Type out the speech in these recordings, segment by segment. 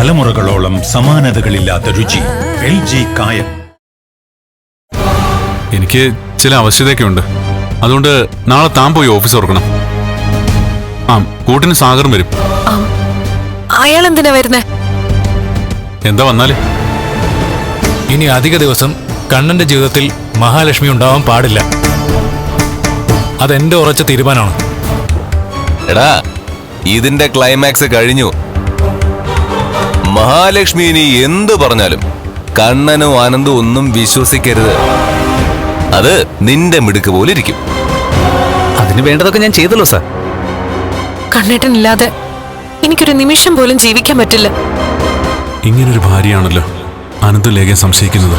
തലമുറകളോളം സമാനതകളില്ലാത്ത രുചി. LG കായം. എനിക്ക് ചില ആവശ്യതയൊക്കെ ഉണ്ട്. അതുകൊണ്ട് നാളെ താൻ പോയി ഓഫീസ് തുറക്കണം. ആ, കൂട്ടിന് സാഗറും വരും. അയാൾ എന്തിനാ വരുന്നേ? എന്താ വന്നാല്? ഇനി അധിക ദിവസം കണ്ണന്റെ ജീവിതത്തിൽ മഹാലക്ഷ്മി ഉണ്ടാവാൻ പാടില്ല. അതെന്റെ ഉറച്ച തീരുമാനമാണ്. എടാ, ഇതിന്റെ ക്ലൈമാക്സ് കഴിഞ്ഞു. മഹാലക്ഷ്മി ഇനി എന്തു പറഞ്ഞാലും കണ്ണനും ആനന്ദും ഒന്നും വിശ്വസിക്കരുത്. അത് നിന്റെ മിടുക്ക് പോലെ ഇരിക്കും. അതിന് വേണ്ടതൊക്കെ ഞാൻ ചെയ്തല്ലോ സാർ. കണ്ണേട്ടനില്ലാതെ എനിക്കൊരു നിമിഷം പോലും ജീവിക്കാൻ പറ്റില്ല. ഇങ്ങനൊരു ഭാര്യയാണല്ലോ ആനന്ദും ലേഖയെ സംശയിക്കുന്നത്.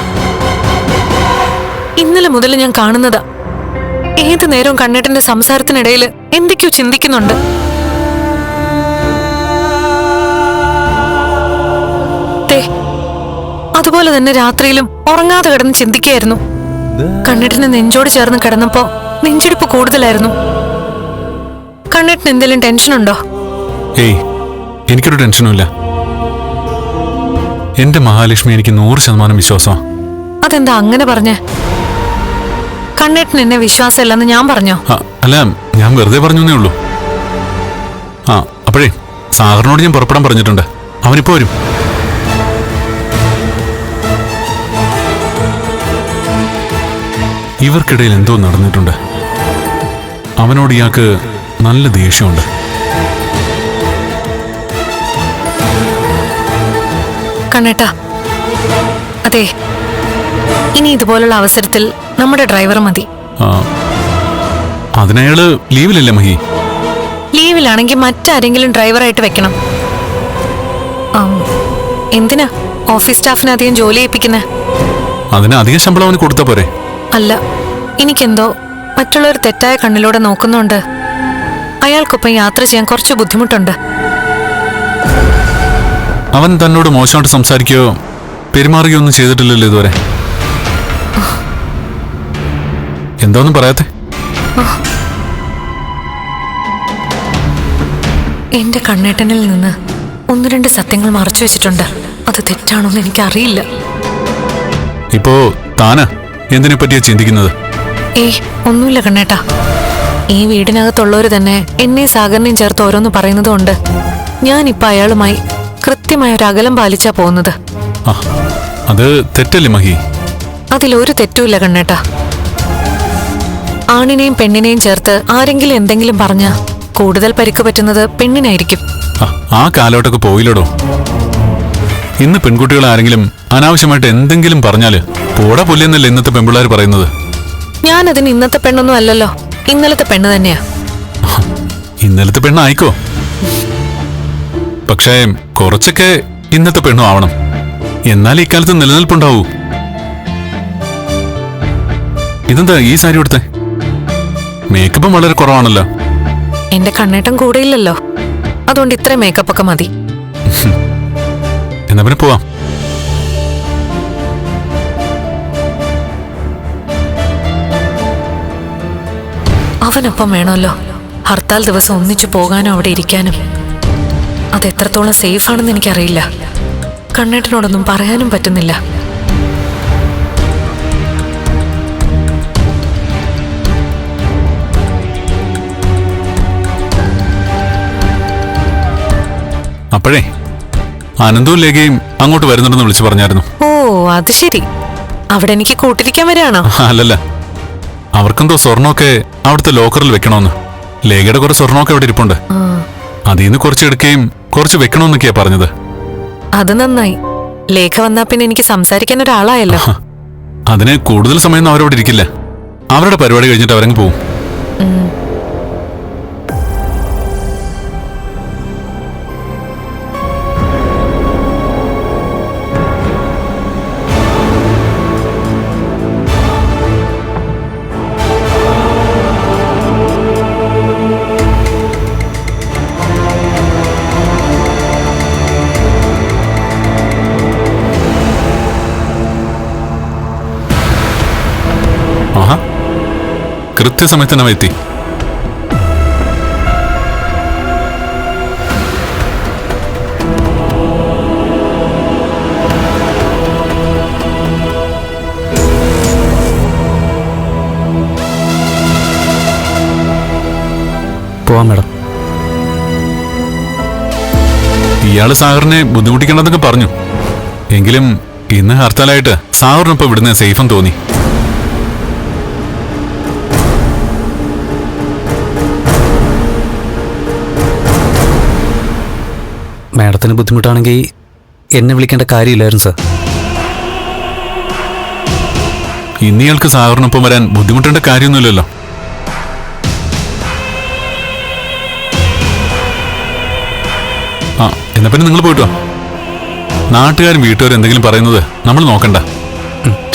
ഇന്നലെ മുതൽ ഞാൻ കാണുന്നതാ. ഏതു നേരവും കണ്ണേട്ടന്റെ സംസാരത്തിനിടയിൽ എന്തൊക്കെയോ ചിന്തിക്കുന്നുണ്ട്. അതുപോലെ തന്നെ രാത്രിയിലും ഉറങ്ങാതെ കിടന്ന് ചിന്തിക്കുകയായിരുന്നു. കണ്ണേട്ടന് നെഞ്ചോട് ചേർന്ന് കിടന്നപ്പോ നെഞ്ചിടിപ്പ് കൂടുതലായിരുന്നു. കണ്ണേട്ടന് എന്തെങ്കിലും ടെൻഷനുണ്ടോ? ഏയ്, എനിക്കൊരു ടെൻഷനുമില്ല. എന്റെ മഹാലക്ഷ്മി എനിക്ക് 100% വിശ്വാസമാണ്. അതെന്താ അങ്ങനെ പറഞ്ഞേ? കണ്ണേട്ടന് എന്നെ വിശ്വാസമില്ലെന്ന് ഞാൻ പറഞ്ഞോ? അല്ല, ഞാൻ വെറുതെ പറഞ്ഞേ ഉള്ളൂ. ആ, അപ്പോഴേ സാഗറിനോട് ഞാൻ പുറപ്പെടാൻ പറഞ്ഞിട്ടുണ്ട്. അവനിപ്പോ വരും. ഇവർക്കിടയിൽ എന്തോ നടന്നിട്ടുണ്ട്. അവനോട് ഇയാൾക്ക് നല്ല ദേഷ്യമുണ്ട്. കണ്ണേട്ടാ, അതെ, ഇനി ഇതുപോലുള്ള അവസരത്തിൽ നമ്മുടെ ഡ്രൈവർ മതി. അതിനയാള് ലീവിലല്ലേ മഹി? ലീവിലാണെങ്കിൽ മറ്റാരെങ്കിലും ഡ്രൈവറായിട്ട് വെക്കണം. എന്തിനാ ഓഫീസ് സ്റ്റാഫിന് അധികം ജോലി ഏൽപ്പിക്കുന്നേ? അതിന് അധികം ശമ്പളം അവന് കൊടുത്താ പോരെ? അല്ല, എനിക്കെന്തോ മറ്റുള്ളവർ തെറ്റായ കണ്ണിലൂടെ നോക്കുന്നുണ്ട്. അയാൾക്കൊപ്പം യാത്ര ചെയ്യാൻ കുറച്ച് ബുദ്ധിമുട്ടുണ്ട്. അവൻ തന്നോട് മോശമായിട്ട് സംസാരിക്കുകയോ പെരുമാറുകയോ ഒന്നും ചെയ്തിട്ടില്ലല്ലോ ഇതുവരെ. എന്താന്നും പറയാത്തെ? എന്റെ കണ്ണേട്ടനിൽ നിന്ന് 1-2 സത്യങ്ങൾ മറച്ചു വെച്ചിട്ടുണ്ട്. അത് തെറ്റാണോന്ന് എനിക്കറിയില്ല. ഇപ്പോ താനാ എന്തിനെ പറ്റിയാ ചിന്തിക്കുന്നത്? ഒന്നുമില്ല കണ്ണേട്ടാ. ഈ വീടിനകത്തുള്ളവര് തന്നെ എന്നെ സാഗറിനെയും ചേർത്ത് ഓരോന്ന് പറയുന്നതുകൊണ്ട് ഞാനിപ്പോ അയാളുമായി കൃത്യമായ ഒരു അകലം പാലിച്ചാ പോകുന്നത്. അത് തെറ്റല്ലേ മഹി? അതിലൊരു തെറ്റുമില്ല കണ്ണേട്ടാ. ആണിനെയും പെണ്ണിനെയും ചേർത്ത് ആരെങ്കിലും എന്തെങ്കിലും പറഞ്ഞ കൂടുതൽ പരിക്ക് പറ്റുന്നത് പെണ്ണിനായിരിക്കും. ആ കാലോട്ടൊക്കെ പോയില്ലടോ. ഇന്ന് പെൺകുട്ടികൾ ആരെങ്കിലും അനാവശ്യമായിട്ട് എന്തെങ്കിലും പറഞ്ഞാല് പോടാ പുല്ലെന്നല്ലേ ഇന്നത്തെ പെൺപിള്ളേർ പറയുന്നത്. ഞാനതിന് ഇന്നത്തെ പെണ്ണൊന്നും അല്ലല്ലോ, ഇന്നലത്തെ പെണ്ണ് തന്നെയാ. ഇന്നലത്തെ പെണ്ണായിക്കോ, പക്ഷേ കുറച്ചൊക്കെ ഇന്നത്തെ പെണ്ണും ആവണം. എന്നാൽ ഇക്കാലത്ത് നിലനിൽപ്പുണ്ടാവൂ. ഇതെന്താ ഈ സാരി കൊടുത്തേ? മേക്കപ്പും വളരെ കുറവാണല്ലോ. എന്റെ കണ്ണേട്ടൻ കൂടെയില്ലല്ലോ, അതുകൊണ്ട് ഇത്ര മേക്കപ്പ് ഒക്കെ മതി. എന്നാ പിന്നെ പോവാം. അവനൊപ്പം വേണമല്ലോ. ഹർത്താൽ ദിവസം ഒന്നിച്ചു പോകാനും അവിടെ ഇരിക്കാനും. അത് എത്രത്തോളം സേഫ് ആണെന്ന് എനിക്കറിയില്ല. കണ്ണേട്ടനോടൊന്നും പറയാനും പറ്റുന്നില്ല. അപ്പോഴേ ആനന്ദവും ലേഖയും അങ്ങോട്ട് വരുന്നുണ്ടെന്ന് വിളിച്ചു പറഞ്ഞായിരുന്നു. ഓ, അത് ശരി. അവിടെ എനിക്ക് കൂട്ടിരിക്കാൻ വരാണോ? അല്ലല്ല, അവർക്കെന്തോ സ്വർണ്ണമൊക്കെ അവിടുത്തെ ലോക്കറിൽ വെക്കണമെന്ന്. ലേഖയുടെ കുറെ സ്വർണ്ണമൊക്കെ അവിടെ ഇരിപ്പുണ്ട്. അതിൽ നിന്ന് കുറച്ച് എടുക്കുകയും കുറച്ച് വെക്കണമെന്നൊക്കെയാ പറഞ്ഞത്. അത് നന്നായി. ലേഖ വന്നാ പിന്നെ എനിക്ക് സംസാരിക്കാൻ ഒരാളായല്ലോ. അതിന് കൂടുതൽ സമയം അവരവിടെ ഇരിക്കില്ല. അവരുടെ പരിപാടി കഴിഞ്ഞിട്ട് അവരങ്ങ് പോവും. കൃത്യസമയത്ത് തന്നെ എത്തി. ഇയാള് സാഗറിനെ ബുദ്ധിമുട്ടിക്കണമെന്നൊക്കെ പറഞ്ഞു. എങ്കിലും ഇന്ന് ഹർത്താലായിട്ട് സാഗറിനൊപ്പം വിടുന്ന സേഫെന്ന് തോന്നി. മാഡത്തിന് ബുദ്ധിമുട്ടാണെങ്കിൽ എന്നെ വിളിക്കേണ്ട കാര്യമില്ലായിരുന്നു സാർ. ഇന്ന് ഇയാൾക്ക് സാഗറിനൊപ്പം വരാൻ ബുദ്ധിമുട്ടേണ്ട കാര്യമൊന്നുമില്ലല്ലോ. ആ, എന്നാ പിന്നെ നിങ്ങൾ പോയിട്ട് വാ. നാട്ടുകാരും വീട്ടുകാരും എന്തെങ്കിലും പറയുന്നത് നമ്മൾ നോക്കണ്ട.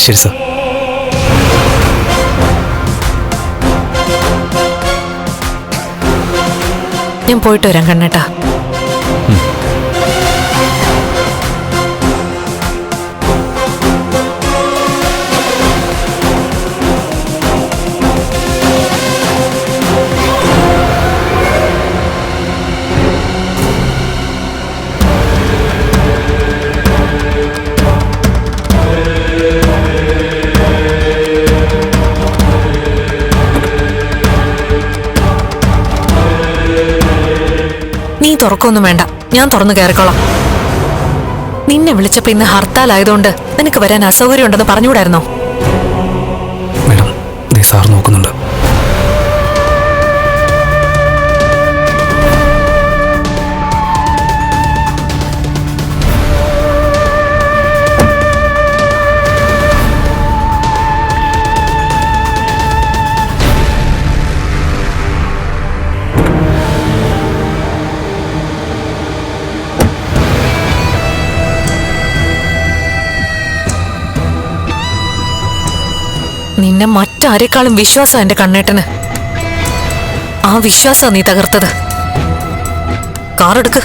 ശരി സാർ. ഞാൻ പോയിട്ട് വരാം കണ്ണേട്ടാ. നീ തുറക്കൊന്നും വേണ്ട, ഞാൻ തുറന്നു കയറിക്കോളാം. നിന്നെ വിളിച്ചപ്പോ ഇന്ന് ഹർത്താലായതുകൊണ്ട് നിനക്ക് വരാൻ അസൗകര്യം ഉണ്ടെന്ന് പറഞ്ഞുകൂടായിരുന്നോ? മാഡം, ദേ സാർ നോക്കുന്നുണ്ട്. നിന്നെ മറ്റാരെക്കാളും വിശ്വാസം എന്റെ കണ്ണേട്ടന്. ആ വിശ്വാസം നീ തകർത്തത്. കാറെടുക്ക്.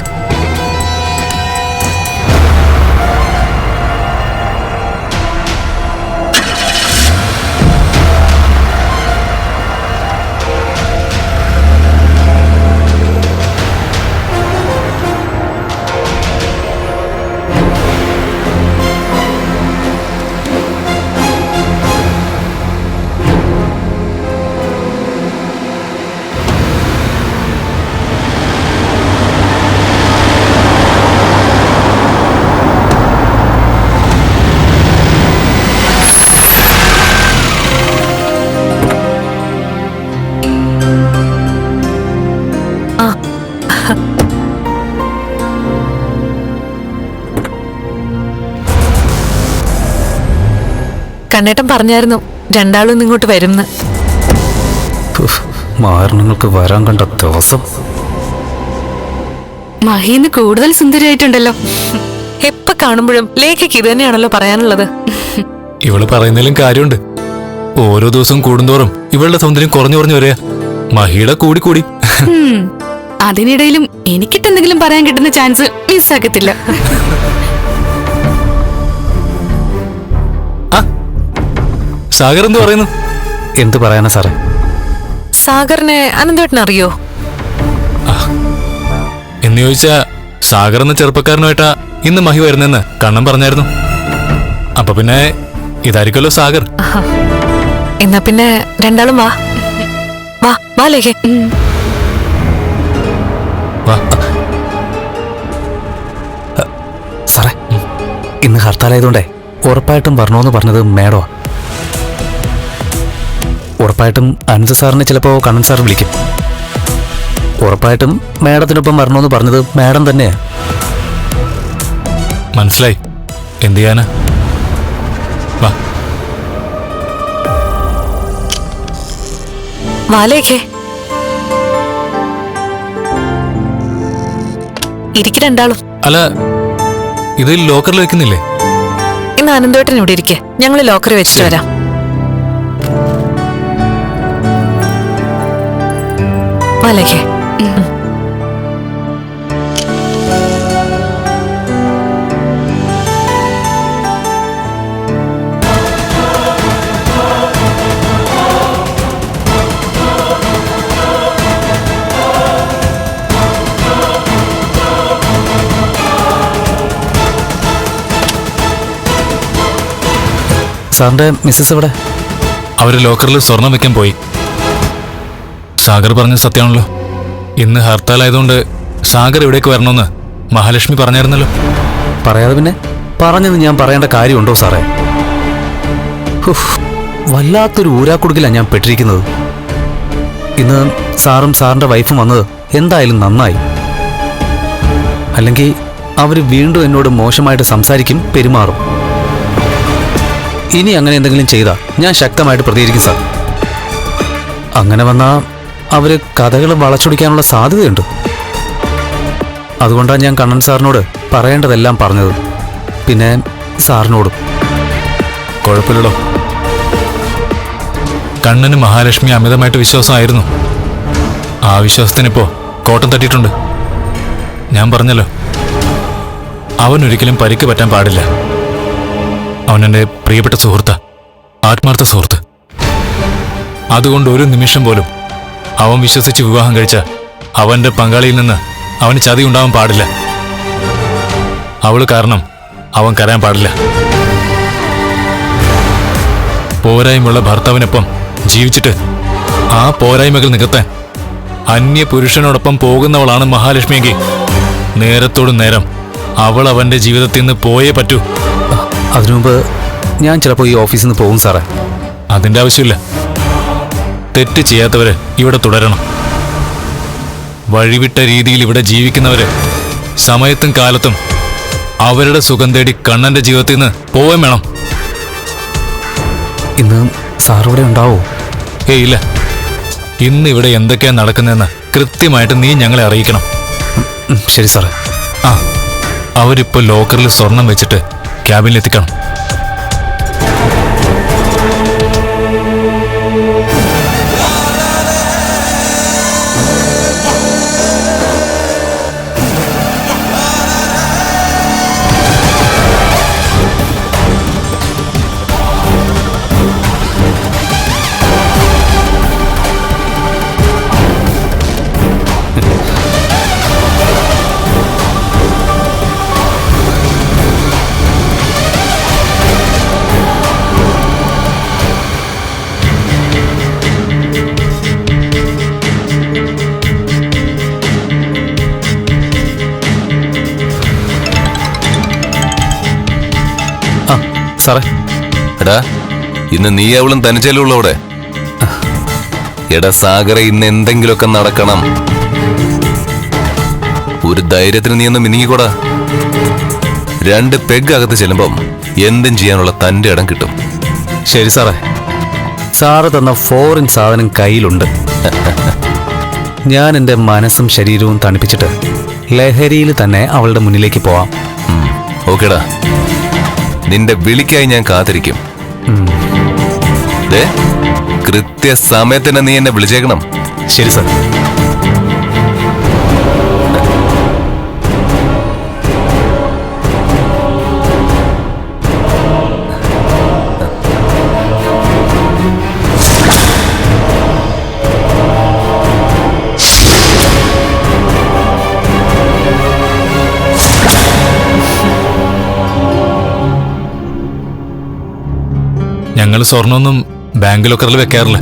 കണ്ണേട്ടൻ പറഞ്ഞായിരുന്നു രണ്ടാളും ഇങ്ങോട്ട് വരുംന്ന്. മാരണങ്ങൾക്ക് വരാൻ കണ്ട ദിവസം. മഹീന്ന് കൂടുതൽ സുന്ദരിയായിട്ടുണ്ടല്ലോ. എപ്പ കാണുമ്പോഴും ലേഖയ്ക്ക് ഇത് തന്നെയാണല്ലോ പറയാനുള്ളത്. ഇവള് പറയുന്നതിലും കാര്യമുണ്ട്. ഓരോ ദിവസം കൂടുന്തോറും ഇവളുടെ സൗന്ദര്യം കുറഞ്ഞു കുറഞ്ഞു വരിക. മഹിയുടെ കൂടി കൂടി. അതിനിടയിലും എനിക്കിട്ടെന്തെങ്കിലും പറയാൻ കിട്ടുന്ന ചാൻസ് മിസ്സാക്കത്തില്ല. സാഗർ എന്ത് പറയുന്നു? എന്ത് പറയാനാ സാറേ? സാഗറിനെ അനന്തേട്ടന് അറിയോ എന്ന് ചോദിച്ചാ സാഗർ എന്ന ചെറുപ്പക്കാരനുമായിട്ടാ ഇന്ന് മഹി വരുന്നെന്ന് കണ്ണൻ പറഞ്ഞായിരുന്നു. അപ്പൊ പിന്നെ ഇതായിരിക്കുമല്ലോ സാഗർ. എന്നാ പിന്നെ രണ്ടാളും വാ വാ വാ ലേഖ. വാ. സാറേ, ഇന്ന് ഹർത്താലായതുകൊണ്ടേ ഉറപ്പായിട്ടും വരണമെന്ന് പറഞ്ഞത് മേഡോ. ഉറപ്പായിട്ടും അനന്ത് സാറിനെ ചിലപ്പോ കണ്ണൻ സാർ വിളിക്കും. ഉറപ്പായിട്ടും മേഡത്തിനൊപ്പം വരണമെന്ന് പറഞ്ഞത് മേഡം തന്നെയാ. മനസ്സിലായി. എന്ത് ചെയ്യാനാ? വാ. വാ ലേഖേ. ഇരിക്ക് രണ്ടാളും. അല്ല, ഇത് ലോക്കറിൽ വെക്കുന്നില്ലേ? ഇന്ന് അനന്തേട്ടൻ ഇവിടെ ഇരിക്കെ, ഞങ്ങള് ലോക്കറിൽ വെച്ചിട്ട് വരാം. വാ ലേഖേ. സാറിന്റെ മിസ്സസ് എവിടെ? അവര് ലോക്കറിൽ സ്വർണം വെക്കാൻ പോയി. സാഗർ പറഞ്ഞ സത്യമാണല്ലോ. ഇന്ന് ഹർത്താലായതുകൊണ്ട് സാഗർ ഇവിടേക്ക് വരണമെന്ന് മഹാലക്ഷ്മി പറഞ്ഞായിരുന്നല്ലോ. പറയാതെ പിന്നെ പറഞ്ഞത് ഞാൻ പറയേണ്ട കാര്യമുണ്ടോ സാറേ? ഹുഫ്, വല്ലാത്തൊരു ഊരാക്കുടുക്കിലാണ് ഞാൻ പെട്ടിരിക്കുന്നത്. ഇന്ന് സാറും സാറിൻ്റെ വൈഫും വന്നത് എന്തായാലും നന്നായി. അല്ലെങ്കിൽ അവർ വീണ്ടും എന്നോട് മോശമായിട്ട് സംസാരിക്കും, പെരുമാറും. ഇനി അങ്ങനെ എന്തെങ്കിലും ചെയ്താൽ ഞാൻ ശക്തമായിട്ട് പ്രതികരിക്കും സാർ. അങ്ങനെ വന്നാൽ അവർ കഥകൾ വളച്ചൊടിക്കാനുള്ള സാധ്യതയുണ്ട്. അതുകൊണ്ടാണ് ഞാൻ കണ്ണൻ സാറിനോട് പറയേണ്ടതെല്ലാം പറഞ്ഞത്. പിന്നെ സാറിനോടും. കുഴപ്പമില്ലടോ. കണ്ണന് മഹാലക്ഷ്മി അമിതമായിട്ട് വിശ്വാസമായിരുന്നു. ആ വിശ്വാസത്തിനിപ്പോ കോട്ടം തട്ടിയിട്ടുണ്ട്. ഞാൻ പറഞ്ഞല്ലോ, അവനൊരിക്കലും പരിക്ക് പറ്റാൻ പാടില്ല. അവനെന്റെ പ്രിയപ്പെട്ട സുഹൃത്ത്, ആത്മാർത്ഥ സുഹൃത്ത്. അതുകൊണ്ട് ഒരു നിമിഷം പോലും അവൻ വിശ്വസിച്ച് വിവാഹം കഴിച്ച അവന്റെ പങ്കാളിയിൽ നിന്ന് അവന് ചതി ഉണ്ടാവാൻ പാടില്ല. അവള് കാരണം അവൻ കരയാൻ പാടില്ല. പോരായ്മയുള്ള ഭർത്താവിനൊപ്പം ജീവിച്ചിട്ട് ആ പോരായ്മകൾ നികത്താൻ അന്യ പുരുഷനോടൊപ്പം പോകുന്നവളാണ് മഹാലക്ഷ്മിയെങ്കിൽ നേരത്തോട് നേരം അവൾ അവന്റെ ജീവിതത്തിൽ നിന്ന് പോയേ പറ്റൂ. അതിനുമുമ്പ് ഞാൻ ചിലപ്പോൾ ഈ ഓഫീസിൽ നിന്ന് പോകും സാറേ. അതിന്റെ ആവശ്യമില്ല. തെറ്റ് ചെയ്യാത്തവര് ഇവിടെ തുടരണം. വഴിവിട്ട രീതിയിൽ ഇവിടെ ജീവിക്കുന്നവര് സമയത്തും കാലത്തും അവരുടെ സുഖം തേടി കണ്ണന്റെ ജീവിതത്തിൽ നിന്ന് പോവാൻ വേണം. ഇന്ന് സാറിവിടെ ഉണ്ടാവോ? ഇല്ല. ഇന്ന് ഇവിടെ എന്തൊക്കെയാ നടക്കുന്നതെന്ന് കൃത്യമായിട്ട് നീ ഞങ്ങളെ അറിയിക്കണം. ശരി സാറേ. ആ, അവരിപ്പോ ലോക്കറിൽ സ്വർണം വെച്ചിട്ട് ക്യാബിനിൽ എത്തിക്കണം. സാറേ. എടാ, ഇന്ന് നീ അവളും തനിച്ചല്ലുള്ള അവിടെ. എടാ സാഗര, ഇന്ന് എന്തെങ്കിലുമൊക്കെ നടക്കണം. ഒരു ധൈര്യത്തിന് നീ ഒന്ന് മിനിങ്ങിക്കൂടാ. 2 പെഗ് അകത്ത് ചെല്ലുമ്പം എന്തും ചെയ്യാനുള്ള തന്റെ ഇടം കിട്ടും. ശരി സാറേ. സാറ് തന്ന ഫോറിൻ സാധനം കയ്യിലുണ്ട്. ഞാൻ എൻ്റെ മനസ്സും ശരീരവും തണുപ്പിച്ചിട്ട് ലഹരിയിൽ തന്നെ അവളുടെ മുന്നിലേക്ക് പോവാം. ഓക്കേടാ, നിന്റെ വിളിക്കായി ഞാൻ കാത്തിരിക്കും. കൃത്യസമയത്തിന് നീ എന്നെ വിളിച്ചേക്കണം. ശരി സാർ. ഞങ്ങൾ സ്വർണ്ണമൊന്നും ബാങ്ക് ലോക്കറിൽ വെക്കാറില്ല.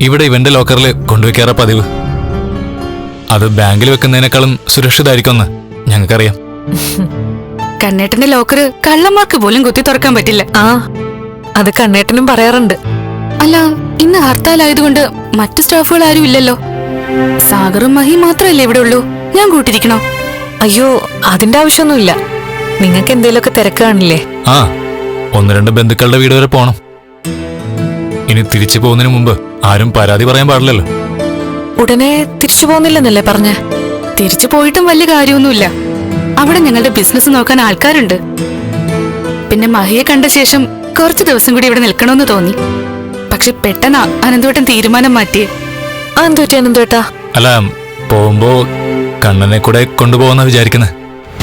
ഇവിടെ ഇവന്റെ ലോക്കറിൽ കൊണ്ടുവയ്ക്കാറാ പതിവ്. അത് ബാങ്കിൽ വെക്കുന്നതിനേക്കാളും സുരക്ഷിതമായിരിക്കുമെന്ന് ഞങ്ങൾക്കറിയാം. കണ്ണേട്ടന്റെ ലോക്കറ് കള്ളന്മാർക്ക് പോലും കുത്തി തുറക്കാൻ പറ്റില്ല. ആ, അത് കണ്ണേട്ടനും പറയാറുണ്ട്. അല്ല, ഇന്ന് ഹർത്താലായതുകൊണ്ട് മറ്റു സ്റ്റാഫുകൾ ആരും ഇല്ലല്ലോ. സാഗറും മഹി മാത്രമല്ലേ ഇവിടെ ഉള്ളൂ. ഞാൻ കൂട്ടിരിക്കണോ? അയ്യോ, അതിന്റെ ആവശ്യമൊന്നുമില്ല. നിങ്ങൾക്ക് എന്തേലുമൊക്കെ തിരക്കാണില്ലേ? ആ, 1-2 ബന്ധുക്കളുടെ വീട് വരെ പോണം. ഇനി തിരിച്ചു പോകുന്നതിന് മുമ്പ് ആരും പരാതി പറയാൻ പാടില്ലല്ലോ. ഉടനെ തിരിച്ചു പോകുന്നില്ലെന്നല്ലേ പറഞ്ഞേ? തിരിച്ചു പോയിട്ടും വലിയ കാര്യമൊന്നുമില്ല. അവിടെ ഞങ്ങളുടെ ബിസിനസ് നോക്കാൻ ആൾക്കാരുണ്ട്. പിന്നെ മഹിയെ കണ്ട ശേഷം കുറച്ചു ദിവസം കൂടി ഇവിടെ നിൽക്കണമെന്ന് തോന്നി. പക്ഷെ പെട്ടെന്ന് അനന്തോട്ടൻ തീരുമാനം മാറ്റിയേ. അനന്തോട്ടാ? അല്ല, പോകുമ്പോ കണ്ണനെ കൂടെ കൊണ്ടുപോകുന്ന വിചാരിക്കുന്നത്.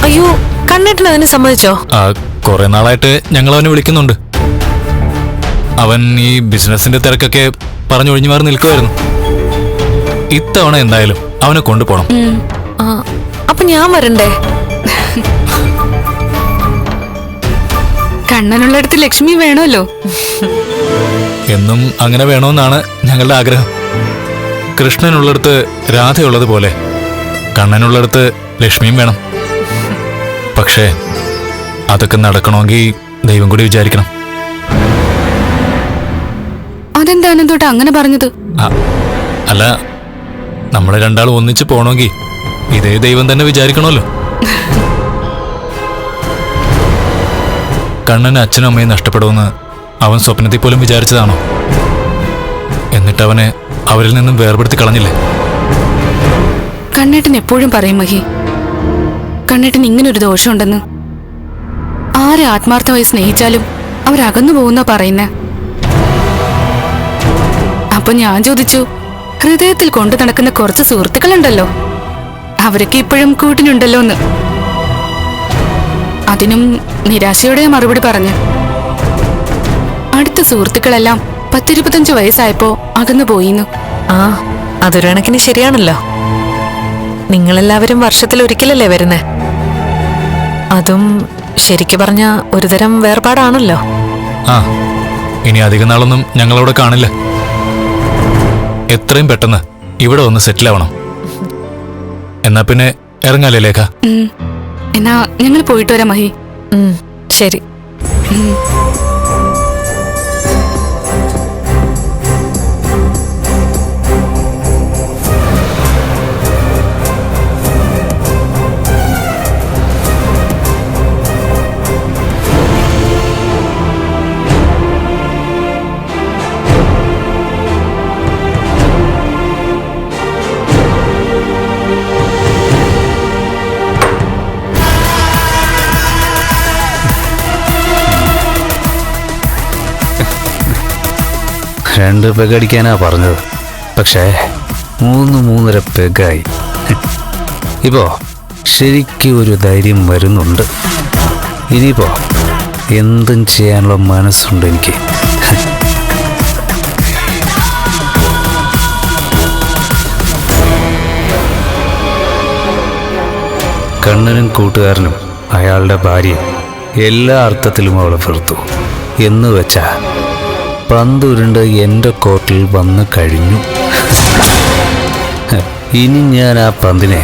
അയ്യോ, കണ്ണേട്ടൻ അതിന് സമ്മതിച്ചോ? കുറെ നാളായിട്ട് ഞങ്ങൾ അവനെ വിളിക്കുന്നുണ്ട്. അവൻ ഈ ബിസിനസിന്റെ തിരക്കൊക്കെ പറഞ്ഞൊഴിഞ്ഞു മാറി നിൽക്കുമായിരുന്നു. ഇത്തവണ എന്തായാലും അവനെ കൊണ്ടുപോകണം. അപ്പൊ ഞാൻ വരണ്ടേ? കണ്ണനുള്ളിടത്ത് ലക്ഷ്മി വേണമല്ലോ. എന്നും അങ്ങനെ വേണമെന്നാണ് ഞങ്ങളുടെ ആഗ്രഹം. കൃഷ്ണനുള്ളിടത്ത് രാധയുള്ളതുപോലെ കണ്ണനുള്ളിടത്ത് ലക്ഷ്മിയും വേണം. പക്ഷേ അതൊക്കെ നടക്കണമെങ്കിൽ ദൈവം കൂടി വിചാരിക്കണം. അതെന്താ അനന്തോട്ട് അങ്ങനെ പറഞ്ഞത്? അല്ല, നമ്മളെ രണ്ടാളും ഒന്നിച്ച് പോണമെങ്കിൽ ഇതേ ദൈവം തന്നെ വിചാരിക്കണമല്ലോ. കണ്ണന് അച്ഛനും അമ്മയും നഷ്ടപ്പെടുമെന്ന് അവൻ സ്വപ്നത്തിൽ പോലും വിചാരിച്ചതാണോ? എന്നിട്ട് അവനെ അവരിൽ നിന്നും വേർപെടുത്തി കളഞ്ഞില്ലേ? കണ്ണേട്ടൻ എപ്പോഴും പറയും മഹി, കണ്ണേട്ടൻ ഇങ്ങനൊരു ദോഷമുണ്ടെന്ന്. ആരെ ആത്മാർത്ഥമായി സ്നേഹിച്ചാലും അവരകന്നു പോകുന്ന പറയുന്നേ. അപ്പൊ ഞാൻ ചോദിച്ചു, ഹൃദയത്തിൽ കൊണ്ടു നടക്കുന്ന കുറച്ച് സുഹൃത്തുക്കളുണ്ടല്ലോ, അവരൊക്കെ ഇപ്പോഴും കൂട്ടിനുണ്ടല്ലോ എന്ന്. അതിനും നിരാശയോടെ മറുപടി പറഞ്ഞു. അടുത്ത സുഹൃത്തുക്കളെല്ലാം 10-25 വയസ്സായപ്പോ അകന്നു പോയിന്നു. ആ, അതൊരു കണക്കിന് ശരിയാണല്ലോ. നിങ്ങളെല്ലാവരും വർഷത്തിലൊരിക്കലല്ലേ വരുന്നേ? അതും ശരിക്കു പറഞ്ഞ ഒരുതരം വേർപാടാണല്ലോ. ആ, ഇനി അധികം നാളൊന്നും ഞങ്ങളവിടെ കാണില്ല. എത്രയും പെട്ടെന്ന് ഇവിടെ ഒന്ന് സെറ്റിൽ ആവണം. എന്നാ പിന്നെ ഇറങ്ങാലേ ലേഖ? എന്നാ ഞങ്ങൾ പോയിട്ട് വരാം മഹി. ശരി. രണ്ട് പെഗ് അടിക്കാനാ പറഞ്ഞത്, പക്ഷേ 3-3.5 പെഗായി. ഇപ്പോ ശരിക്കും ഒരു ധൈര്യം വരുന്നുണ്ട്. ഇനിയിപ്പോ എന്തും ചെയ്യാനുള്ള മനസ്സുണ്ട് എനിക്ക്. കണ്ണനും കൂട്ടുകാരനും അയാളുടെ ഭാര്യയും എല്ലാ അർത്ഥത്തിലും അവളെ വെറുത്തു എന്ന് വെച്ചാ പന്തുരുണ്ട് എൻ്റെ കോർട്ടിൽ വന്നു കഴിഞ്ഞു. ഇനി ഞാൻ ആ പന്തിനെ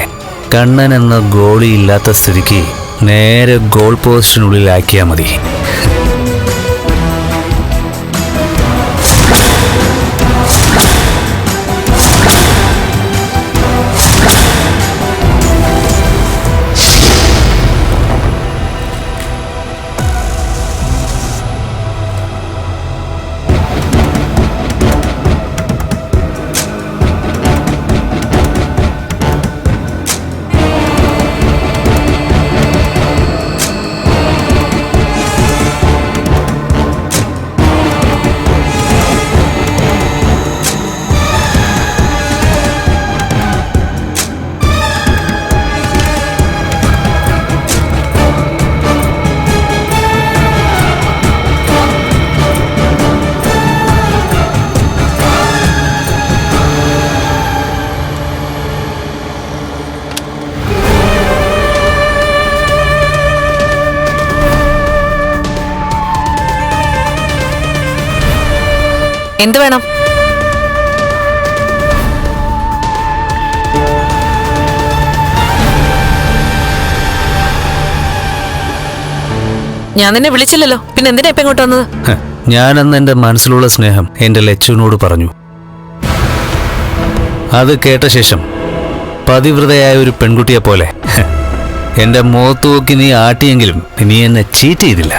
കണ്ണൻ എന്ന ഗോളി ഇല്ലാത്ത സ്ഥിതിക്ക് നേരെ ഗോൾ പോസ്റ്റിനുള്ളിലാക്കിയാൽ മതി. എന്ത് വേണം? ഞാൻ നിന്നെ വിളിച്ചില്ലല്ലോ, പിന്നെ എന്തിനാ ഇപ്പൊ ഇങ്ങോട്ട് വന്നത്? ഞാനെന്ന് എൻ്റെ മനസ്സിലുള്ള സ്നേഹം എൻ്റെ ലച്ചുവിനോട് പറഞ്ഞു. അത് കേട്ട ശേഷം പതിവ്രതയായ ഒരു പെൺകുട്ടിയെ പോലെ എൻ്റെ മുഖത്ത് നോക്കി നീ ആട്ടിയെങ്കിലും നീ എന്നെ ചീറ്റ് ചെയ്തില്ല.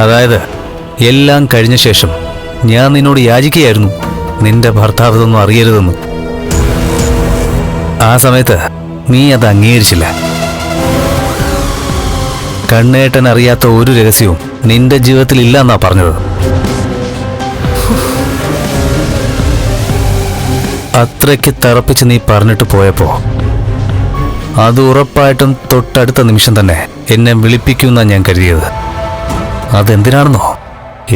അതായത് എല്ലാം കഴിഞ്ഞ ശേഷം ഞാൻ നിന്നോട് യാചിക്കുകയായിരുന്നു നിന്റെ ഭർത്താവ് ഇതൊന്നും അറിയരുതെന്ന്. ആ സമയത്ത് നീ അത് അംഗീകരിച്ചില്ല. കണ്ണേട്ടൻ അറിയാത്ത ഒരു രഹസ്യവും നിന്റെ ജീവിതത്തിൽ ഇല്ലെന്നാ പറഞ്ഞത്. അത്രയ്ക്ക് തറപ്പിച്ച് നീ പറഞ്ഞിട്ട് പോയപ്പോ അത് ഉറപ്പായിട്ടും തൊട്ടടുത്ത നിമിഷം തന്നെ എന്നെ വിളിപ്പിക്കുമെന്നാ ഞാൻ കരുതിയത്. അതെന്തിനാണെന്നോ?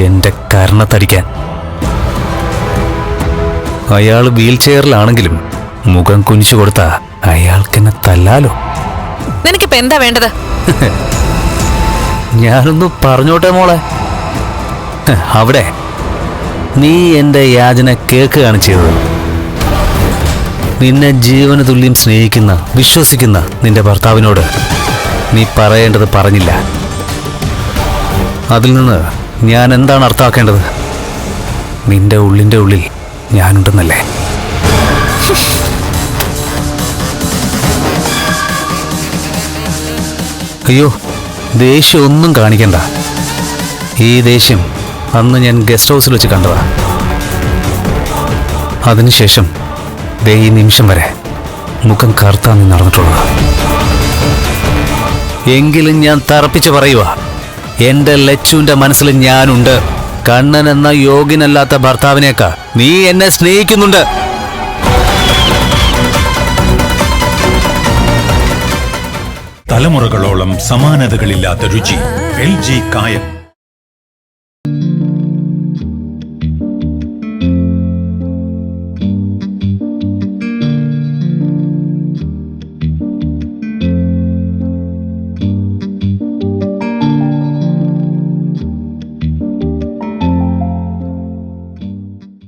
എന്റെ കർണത്തടിക്കാൻ. അയാൾ വീൽ ചെയറിലാണെങ്കിലും മുഖം കുനിച്ചു കൊടുത്താ അയാൾക്കെന്നെ തല്ലാലോ. നിനക്കിപ്പോ എന്താ വേണ്ടത്? ഞാനൊന്ന് പറഞ്ഞോട്ടെ മോളെ. അവിടെ നീ എന്റെ യാചന കേൾക്കുകയാണ് ചെയ്തത്. നിന്നെ ജീവന തുല്യം സ്നേഹിക്കുന്ന വിശ്വസിക്കുന്ന നിന്റെ ഭർത്താവിനോട് നീ പറയേണ്ടത് പറഞ്ഞില്ല. അതിൽ നിന്ന് ഞാൻ എന്താണ് അർത്ഥമാക്കേണ്ടത്? നിന്റെ ഉള്ളിൻ്റെ ഉള്ളിൽ ഞാനുണ്ടെന്നല്ലേ? അയ്യോ, ദേഷ്യം ഒന്നും കാണിക്കണ്ട. ഈ ദേഷ്യം അന്ന് ഞാൻ ഗസ്റ്റ് ഹൗസിൽ വെച്ച് കണ്ടതാ. അതിനുശേഷം ദേ ഈ നിമിഷം വരെ മുഖം കറുത്താ നീ നടന്നിട്ടുള്ളത്. എങ്കിലും ഞാൻ തറപ്പിച്ച് പറയുക, എന്റെ ലച്ചുവിന്റെ മനസ്സിൽ ഞാനുണ്ട്. കണ്ണൻ എന്ന യോഗ്യനല്ലാത്ത ഭർത്താവിനേക്കാ നീ എന്നെ സ്നേഹിക്കുന്നുണ്ട്. തലമുറകളോളം സമാനതകളില്ലാത്ത രുചി. LG കായം.